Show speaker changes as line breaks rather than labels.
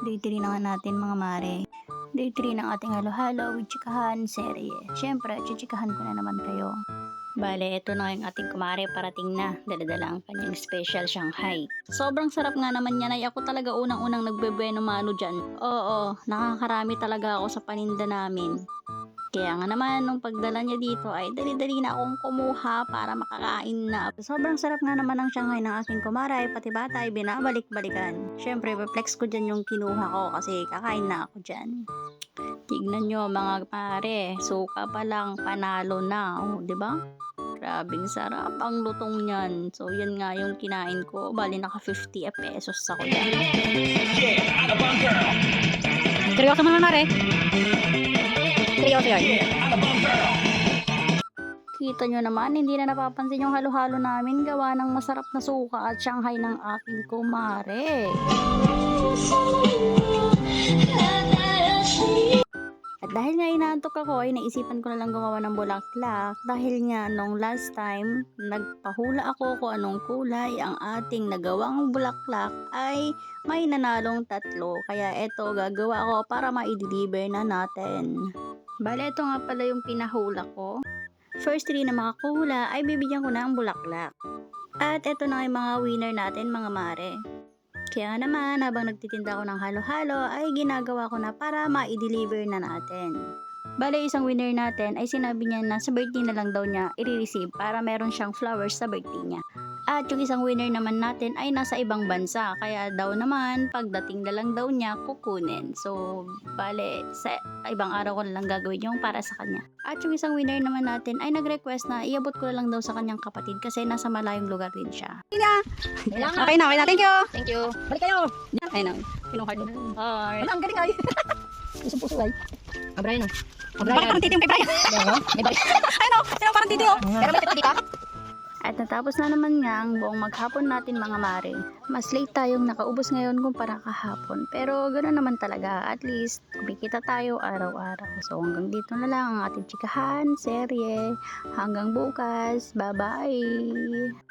Day 3 na nga natin mga mare. Day 3 ng ating halo-halo with chikahan serye. Siyempre, chichikahan ko na naman kayo. Bale, ito na yung ating kumare, parating na. Daladala ang kanyang special Shanghai. Sobrang sarap nga naman yan, ay ako talaga unang-unang nagbebueno mano dyan. Oo, nakakarami talaga ako sa paninda namin. Kaya nga naman, nung pagdala niya dito ay dali-dali na akong kumuha para makakain na. Sobrang sarap nga naman ng Shanghai ng aking kumare, pati bata ay binabalik-balikan. Siyempre, flex ko dyan yung kinuha ko kasi kakain na ako dyan. Tignan nyo mga pare, suka pa lang, panalo na. Oh, diba? Grabing sarap ang lutong niyan. So, yan nga yung kinain ko. Bali, naka 50 pesos ako dyan.
Seryoso mga mare. Seryoso yun.
Kita nyo naman, hindi na napapansin yung halo-halo namin gawa ng masarap na suka at Shanghai ng aking kumare. At dahil nga inaantok ako ay naisipan ko na lang gumawa ng bulaklak dahil nga nung last time nagpahula ako kung anong kulay ang ating nagawang bulaklak ay may nanalong 3 kaya eto gagawa ko para ma-deliver na natin. Bale ito nga pala yung pinahula ko. First 3 na makakuhula ay bibigyan ko na ang bulaklak. At eto na yung mga winner natin mga mare. Kaya naman, habang nagtitinda ako ng halo-halo, ay ginagawa ko na para ma-deliver na natin. Bale, isang winner natin ay sinabi niya na sa birthday na lang daw niya i-receive para meron siyang flowers sa birthday niya. At yung isang winner naman natin ay nasa ibang bansa, kaya daw naman pagdating na lang daw niya kukunin. So, bale, sa ibang araw ko na lang gagawin yung para sa kanya. At yung isang winner naman natin ay nag-request na iabot ko na lang daw sa kanyang kapatid kasi nasa malayong lugar din siya.
Okay na. Thank you.
Thank you.
Balik kayo.
Ay na, pinuhard mo.
Wala, ang galing ay.
Isang puso ay. Brian.
Bakit parang titi yung kay Brian? Ano? Sino parang titi oh?
Pero may tito dito.
At natapos na naman nga ang buong maghapon natin mga mare. Mas late tayong nakaubos ngayon kumpara kahapon. Pero ganoon naman talaga. At least kumikita tayo araw-araw. So hanggang dito na lang ang ating chikahan, serye. Hanggang bukas. Bye-bye!